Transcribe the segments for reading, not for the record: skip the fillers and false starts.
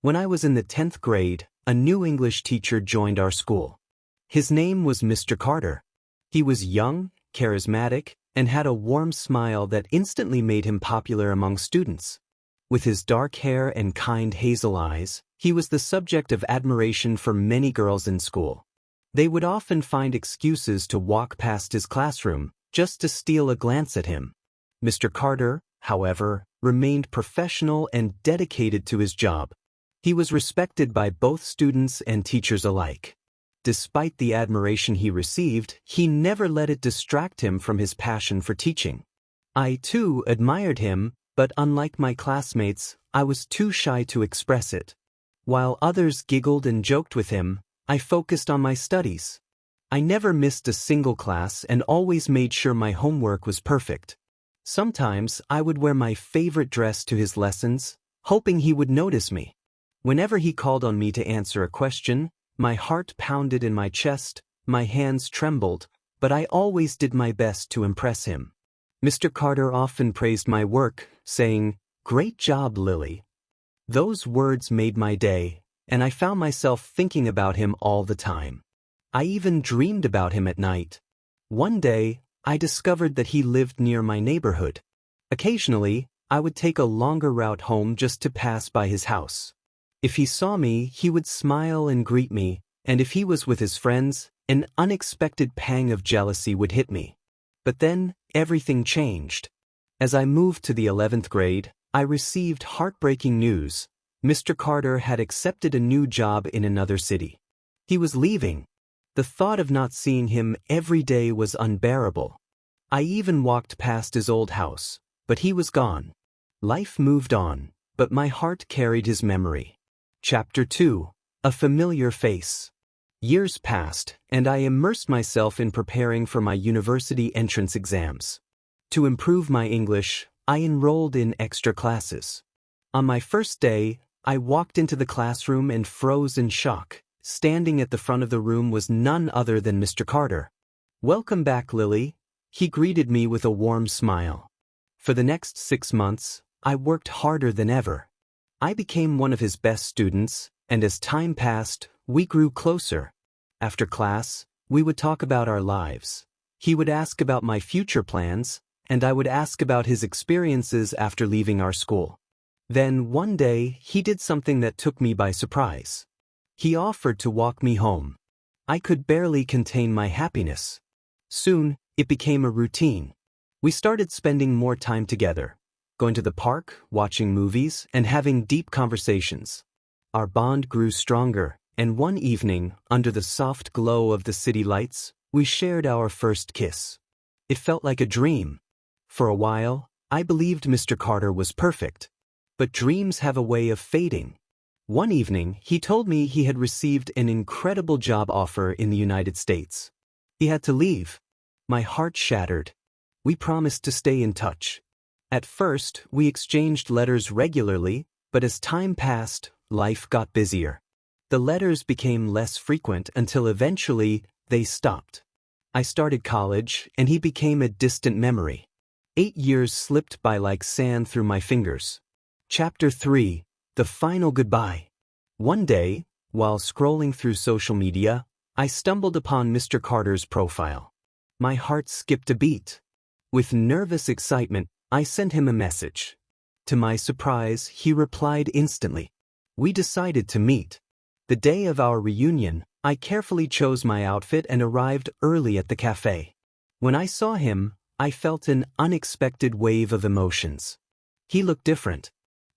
When I was in the 10th grade, a new English teacher joined our school. His name was Mr. Carter. He was young, charismatic, and had a warm smile that instantly made him popular among students. With his dark hair and kind hazel eyes, he was the subject of admiration for many girls in school. They would often find excuses to walk past his classroom just to steal a glance at him. Mr. Carter, however, remained professional and dedicated to his job. He was respected by both students and teachers alike. Despite the admiration he received, he never let it distract him from his passion for teaching. I, too, admired him, but unlike my classmates, I was too shy to express it. While others giggled and joked with him, I focused on my studies. I never missed a single class and always made sure my homework was perfect. Sometimes I would wear my favorite dress to his lessons, hoping he would notice me. Whenever he called on me to answer a question, my heart pounded in my chest, my hands trembled, but I always did my best to impress him. Mr. Carter often praised my work, saying, "Great job, Lily." Those words made my day, and I found myself thinking about him all the time. I even dreamed about him at night. One day, I discovered that he lived near my neighborhood. Occasionally, I would take a longer route home just to pass by his house. If he saw me, he would smile and greet me, and if he was with his friends, an unexpected pang of jealousy would hit me. But then, everything changed. As I moved to the 11th grade, I received heartbreaking news. Mr. Carter had accepted a new job in another city. He was leaving. The thought of not seeing him every day was unbearable. I even walked past his old house, but he was gone. Life moved on, but my heart carried his memory. Chapter 2. A Familiar Face. Years passed, and I immersed myself in preparing for my university entrance exams. To improve my English, I enrolled in extra classes. On my first day, I walked into the classroom and froze in shock. Standing at the front of the room was none other than Mr. Carter. "Welcome back, Lily," he greeted me with a warm smile. For the next 6 months, I worked harder than ever. I became one of his best students, and as time passed, we grew closer. After class, we would talk about our lives. He would ask about my future plans, and I would ask about his experiences after leaving our school. Then, one day, he did something that took me by surprise. He offered to walk me home. I could barely contain my happiness. Soon, it became a routine. We started spending more time together, going to the park, watching movies, and having deep conversations. Our bond grew stronger, and one evening, under the soft glow of the city lights, we shared our first kiss. It felt like a dream. For a while, I believed Mr. Carter was perfect. But dreams have a way of fading. One evening, he told me he had received an incredible job offer in the United States. He had to leave. My heart shattered. We promised to stay in touch. At first, we exchanged letters regularly, but as time passed, life got busier. The letters became less frequent until eventually, they stopped. I started college, and he became a distant memory. 8 years slipped by like sand through my fingers. Chapter 3. The Final Goodbye. One day, while scrolling through social media, I stumbled upon Mr. Carter's profile. My heart skipped a beat. With nervous excitement, I sent him a message. To my surprise, he replied instantly. We decided to meet. The day of our reunion, I carefully chose my outfit and arrived early at the cafe. When I saw him, I felt an unexpected wave of emotions. He looked different.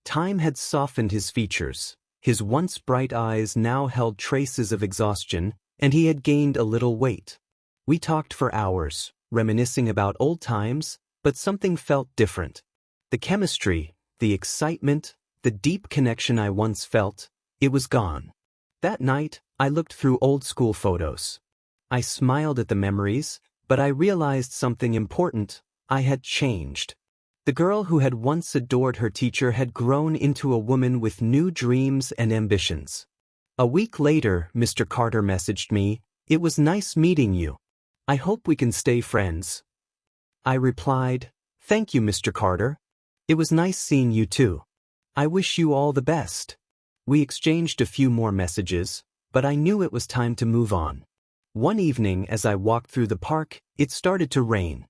Time had softened his features. His once bright eyes now held traces of exhaustion, and he had gained a little weight. We talked for hours, reminiscing about old times, but something felt different. The chemistry, the excitement, the deep connection I once felt, it was gone. That night, I looked through old school photos. I smiled at the memories, but I realized something important. I had changed. The girl who had once adored her teacher had grown into a woman with new dreams and ambitions. A week later, Mr. Carter messaged me, "It was nice meeting you. I hope we can stay friends." I replied, "Thank you, Mr. Carter. It was nice seeing you too. I wish you all the best." We exchanged a few more messages, but I knew it was time to move on. One evening as I walked through the park, it started to rain.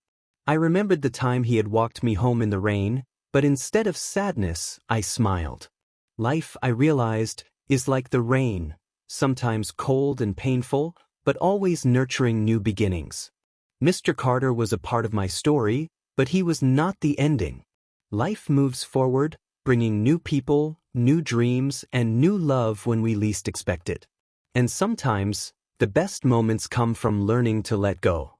I remembered the time he had walked me home in the rain, but instead of sadness, I smiled. Life, I realized, is like the rain, sometimes cold and painful, but always nurturing new beginnings. Mr. Carter was a part of my story, but he was not the ending. Life moves forward, bringing new people, new dreams, and new love when we least expect it. And sometimes, the best moments come from learning to let go.